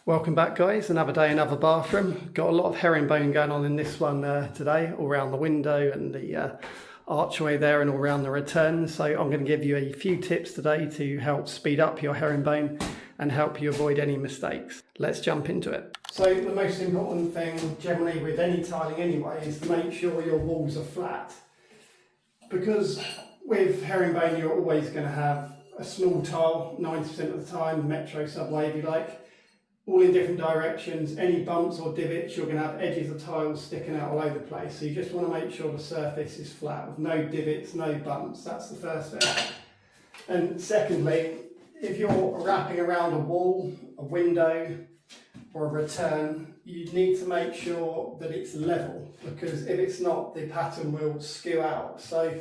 Welcome back guys, another day, another bathroom. Got a lot of herringbone going on in this one today, all around the window and the archway there and all around the return. So I'm going to give you a few tips today to help speed up your herringbone and help you avoid any mistakes. Let's jump into it. So the most important thing generally with any tiling anyway is to make sure your walls are flat. Because with herringbone you're always going to have a small tile 90% of the time, metro subway if you like, all in different directions. Any bumps or divots, you're going to have edges of tiles sticking out all over the place. So you just want to make sure the surface is flat with no divots, no bumps. That's the first thing. And secondly, if you're wrapping around a wall, a window or a return, you need to make sure that it's level, because if it's not, the pattern will skew out. So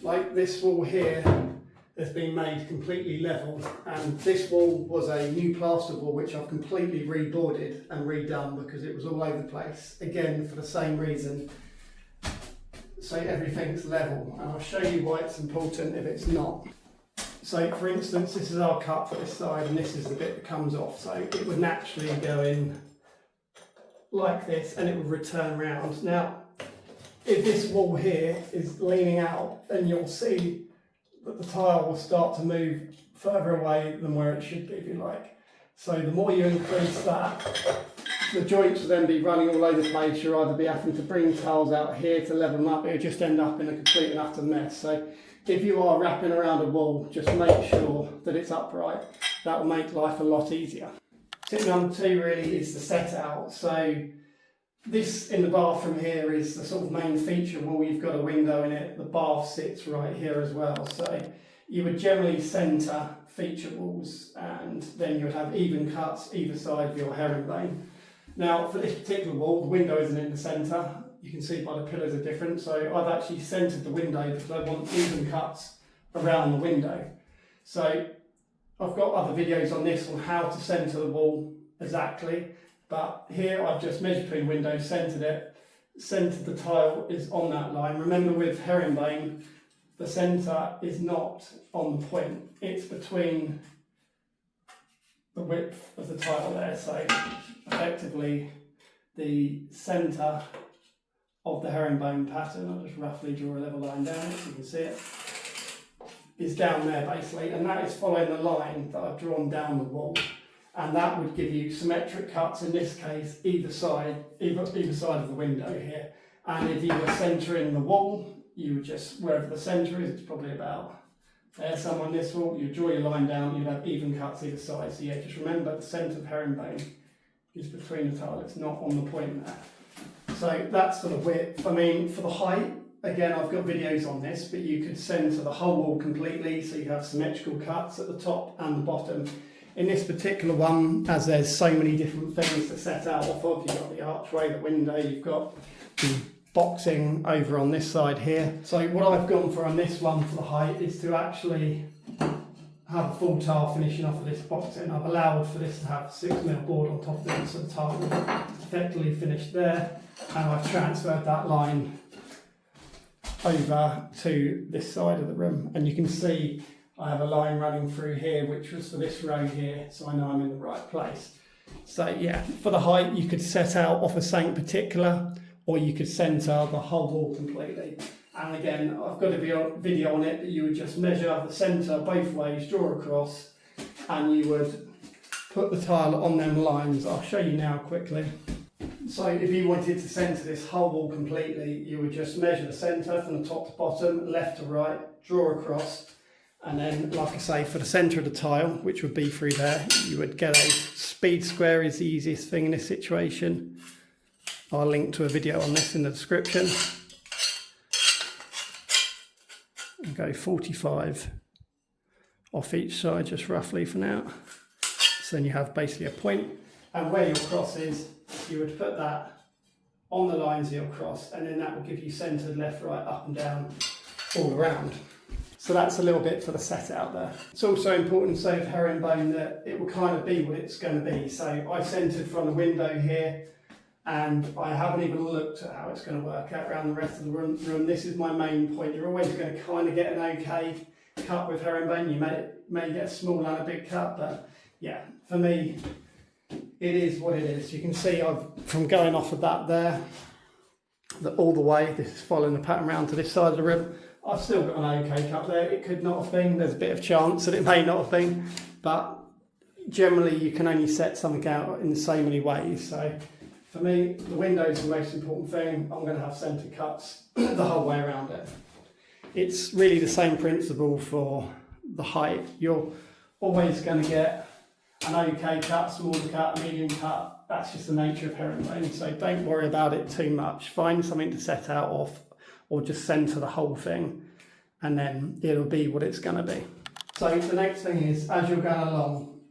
like this wall here has been made completely level, and this wall was a new plaster wall which I've completely reboarded and redone because it was all over the place, again for the same reason, so everything's level. And I'll show you why it's important if it's not. So for instance, this is our cut for this side and this is the bit that comes off, so it would naturally go in like this and it would return round. Now if this wall here is leaning out, then you'll see that the tile will start to move further away than where it should be, if you like. So the more you increase that, the joints will then be running all over the place. You'll either be having to bring tiles out here to level them up, it'll just end up in a complete and utter mess. So if you are wrapping around a wall, just make sure that it's upright. That will make life a lot easier. Tip number 2 really is the set out. So this in the bathroom here is the sort of main feature wall. You've got a window in it, the bath sits right here as well. So you would generally centre feature walls and then you would have even cuts either side of your herringbone. Now for this particular wall, the window isn't in the centre. You can see by the pillars are different. So I've actually centred the window because I want even cuts around the window. So I've got other videos on this on how to centre the wall exactly. But here I've just measured between windows, centred it, centred the tile is on that line. Remember with herringbone, the centre is not on the point, it's between the width of the tile there. So effectively the centre of the herringbone pattern, I'll just roughly draw a level line down so you can see it, is down there basically, and that is following the line that I've drawn down the wall. And that would give you symmetric cuts, in this case, either side of the window here. And if you were centering the wall, you would just, wherever the centre is, it's probably about there, somewhere on this wall, you draw your line down, you'd have even cuts either side. So yeah, just remember the centre of herringbone is between the tile, it's not on the point there. So that's for the width. I mean, for the height, again, I've got videos on this, but you could centre the whole wall completely, so you have symmetrical cuts at the top and the bottom. In this particular one, as there's so many different things to set out off of, you've got the archway, the window, you've got the boxing over on this side here. So what I've gone for on this one for the height is to actually have a full tile finishing off of this boxing. I've allowed for this to have 6mm board on top of it, so the tile will effectively finish there. And I've transferred that line over to this side of the room. And you can see I have a line running through here, which was for this row here, so I know I'm in the right place. So yeah, for the height, you could set out off of something particular, or you could centre the whole wall completely. And again, I've got a video on it, but you would just measure the centre both ways, draw across, and you would put the tile on them lines. I'll show you now quickly. So if you wanted to centre this whole wall completely, you would just measure the centre from the top to bottom, left to right, draw across. And then, like I say, for the centre of the tile, which would be through there, you would get a speed square is the easiest thing in this situation. I'll link to a video on this in the description. And go 45 off each side, just roughly for now. So then you have basically a point. And where your cross is, you would put that on the lines of your cross, and then that will give you centred left, right, up and down, all around. So that's a little bit for the set out there. It's also important to say with herringbone that it will kind of be what it's going to be. So I've centred from the window here, and I haven't even looked at how it's going to work out around the rest of the room. This is my main point. You're always going to kind of get an okay cut with herringbone. You may get a small and a big cut, but yeah, for me, it is what it is. You can see from going off of that there, that all the way, this is following the pattern around to this side of the rim. I've still got an okay cut there. It could not have been. There's a bit of chance that it may not have been, but generally you can only set something out in so many ways. So for me, the window is the most important thing. I'm going to have centre cuts the whole way around it. It's really the same principle for the height. You're always going to get an okay cut, smaller cut, medium cut. That's just the nature of herringbone. So don't worry about it too much. Find something to set out off, or just centre the whole thing, and then it'll be what it's going to be. So the next thing is, as you're going along,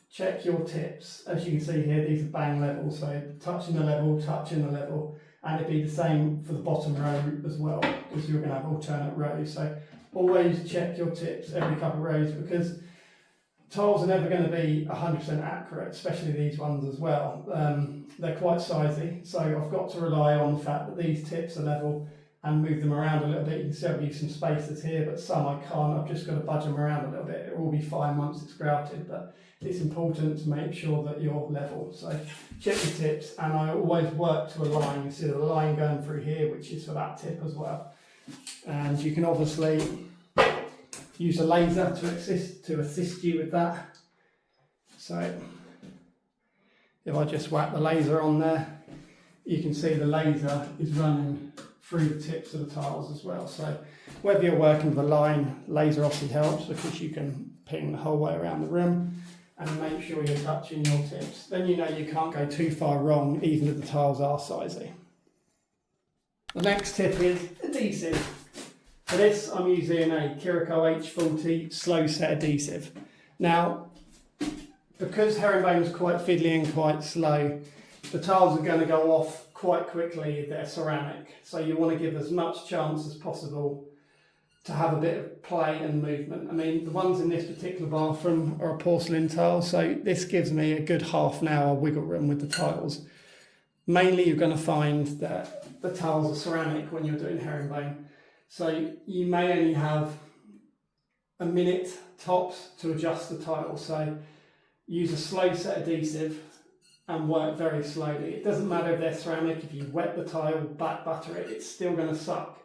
check your tips. As you can see here, these are bang level, so touching the level, and it'd be the same for the bottom row as well, because you're going to have alternate rows. So always check your tips every couple of rows, because tiles are never going to be 100% accurate, especially these ones as well. They're quite sizey, so I've got to rely on the fact that these tips are level and move them around a little bit. You can see I've used some spacers here, but some I can't. I've just got to budge them around a little bit. It will be fine once it's grouted, but it's important to make sure that you're level. So check your tips, and I always work to a line. You see the line going through here, which is for that tip as well. And you can obviously use a laser to assist you with that. So if I just whack the laser on there, you can see the laser is running through the tips of the tiles as well. So whether you're working with a line, laser obviously helps, because you can ping the whole way around the room and make sure you're touching your tips. Then you know you can't go too far wrong, even if the tiles are sizey. The next tip is adhesive. For this, I'm using a Kiriko H40 slow set adhesive. Now, because herringbone is quite fiddly and quite slow, the tiles are going to go off quite quickly if they're ceramic. So you want to give as much chance as possible to have a bit of play and movement. I mean, the ones in this particular bathroom are a porcelain tile, so this gives me a good half an hour wiggle room with the tiles. Mainly you're going to find that the tiles are ceramic when you're doing herringbone. So you may only have a minute tops to adjust the tile. So use a slow set adhesive and work very slowly. It doesn't matter if they're ceramic, if you wet the tile, back butter it, it's still going to suck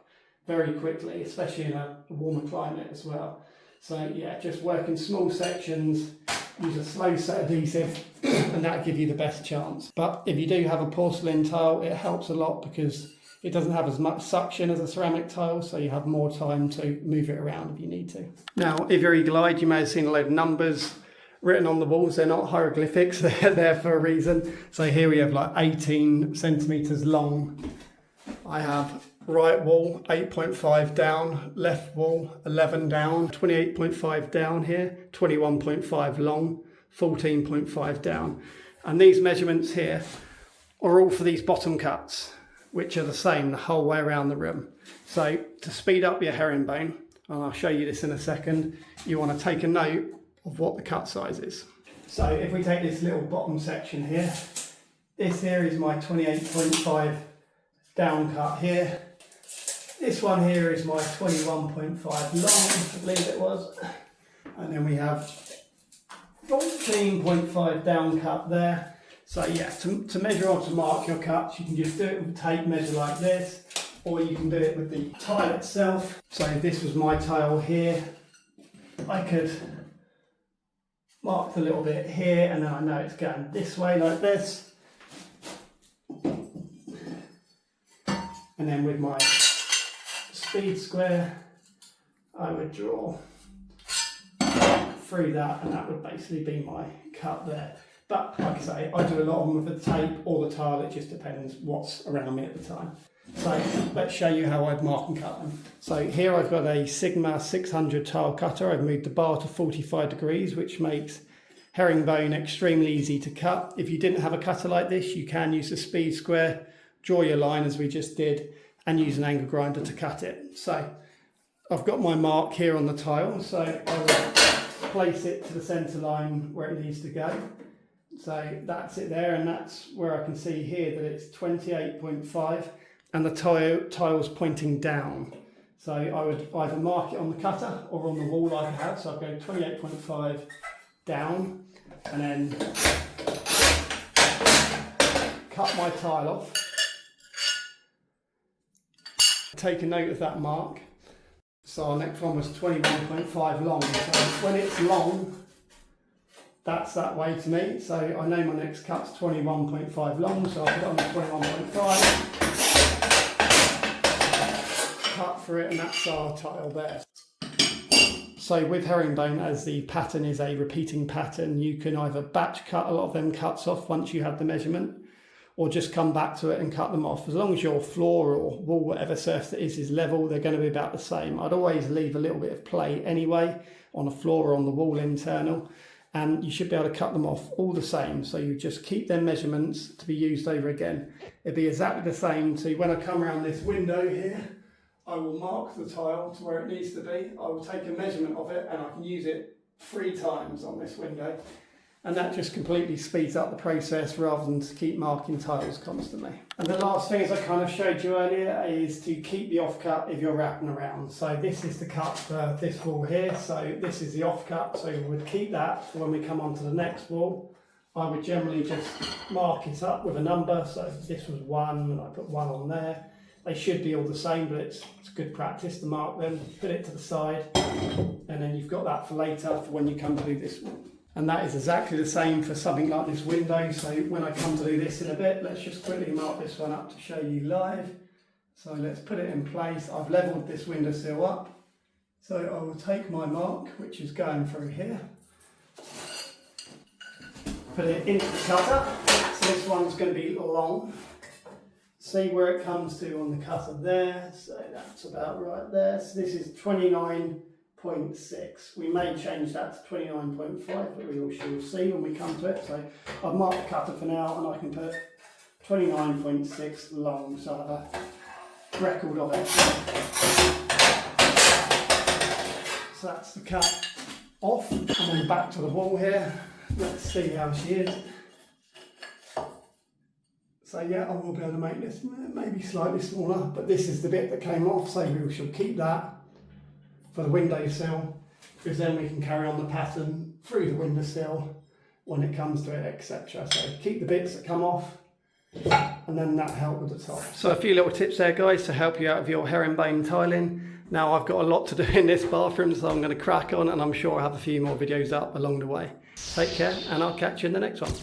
very quickly, especially in a warmer climate as well. So yeah, just work in small sections, use a slow set adhesive, and that'll give you the best chance. But if you do have a porcelain tile, it helps a lot because it doesn't have as much suction as a ceramic tile, so you have more time to move it around if you need to. Now, if you're eagle-eyed, you may have seen a load of numbers written on the walls. They're not hieroglyphics, they're there for a reason. So here we have like 18 centimetres long. I have right wall 8.5 down, left wall 11 down, 28.5 down here, 21.5 long, 14.5 down. And these measurements here are all for these bottom cuts, which are the same the whole way around the room. So to speed up your herringbone, and I'll show you this in a second, you want to take a note of what the cut size is. So if we take this little bottom section here, this here is my 28.5 down cut here. This one here is my 21.5 long, I believe it was. And then we have 14.5 down cut there. So yeah, to measure or to mark your cuts, you can just do it with a tape measure like this, or you can do it with the tile itself. So if this was my tile here, I could mark the little bit here, and then I know it's going this way like this. And then with my speed square, I would draw through that, and that would basically be my cut there. But like I say, I do a lot of them with the tape or the tile, it just depends what's around me at the time. So let's show you how I'd mark and cut them. So here I've got a Sigma 600 tile cutter. I've moved the bar to 45 degrees, which makes herringbone extremely easy to cut. If you didn't have a cutter like this, you can use a speed square, draw your line as we just did, and use an angle grinder to cut it. So I've got my mark here on the tile, so I will place it to the centre line where it needs to go. So that's it there, and that's where I can see here that it's 28.5 and the tile's pointing down. So I would either mark it on the cutter or on the wall like I have. So I'd go 28.5 down, and then cut my tile off. Take a note of that mark. So our next one was 21.5 long. So when it's long, that's that way to me. So I know my next cut's 21.5 long, so I'll put it on the 21.5. Cut for it, and that's our tile there. So with herringbone, as the pattern is a repeating pattern, you can either batch cut a lot of them cuts off once you have the measurement, or just come back to it and cut them off. As long as your floor or wall, whatever surface it is level, they're going to be about the same. I'd always leave a little bit of play anyway on the floor or on the wall internal, and you should be able to cut them off all the same. So you just keep them measurements to be used over again. It'd be exactly the same to when I come around this window here, I will mark the tile to where it needs to be. I will take a measurement of it and I can use it 3 times on this window. And that just completely speeds up the process rather than to keep marking tiles constantly. And the last thing, as I kind of showed you earlier, is to keep the offcut if you're wrapping around. So this is the cut for this wall here. So this is the offcut. So we would keep that for when we come on to the next wall. I would generally just mark it up with a number. So this was 1 and I put 1 on there. They should be all the same, but it's good practice to mark them. Put it to the side, and then you've got that for later for when you come to do this one. And that is exactly the same for something like this window. So when I come to do this in a bit, let's just quickly mark this one up to show you live. So let's put it in place. I've leveled this windowsill up. So I will take my mark, which is going through here, put it into the cutter. So this one's going to be long. See where it comes to on the cutter there. So that's about right there. So this is 29.6. We may change that to 29.5, but we all shall see when we come to it. So I've marked the cutter for now, and I can put 29.6 long, so I have a record of it. So that's the cut off, and then back to the wall here. Let's see how she is. So yeah, I will be able to make this maybe slightly smaller, but this is the bit that came off, so we shall keep that for the windowsill, because then we can carry on the pattern through the windowsill when it comes to it, etc. So keep the bits that come off, and then that help with the top. So a few little tips there, guys, to help you out with your herringbone tiling. Now I've got a lot to do in this bathroom, so I'm going to crack on, and I'm sure I'll have a few more videos up along the way. Take care, and I'll catch you in the next one.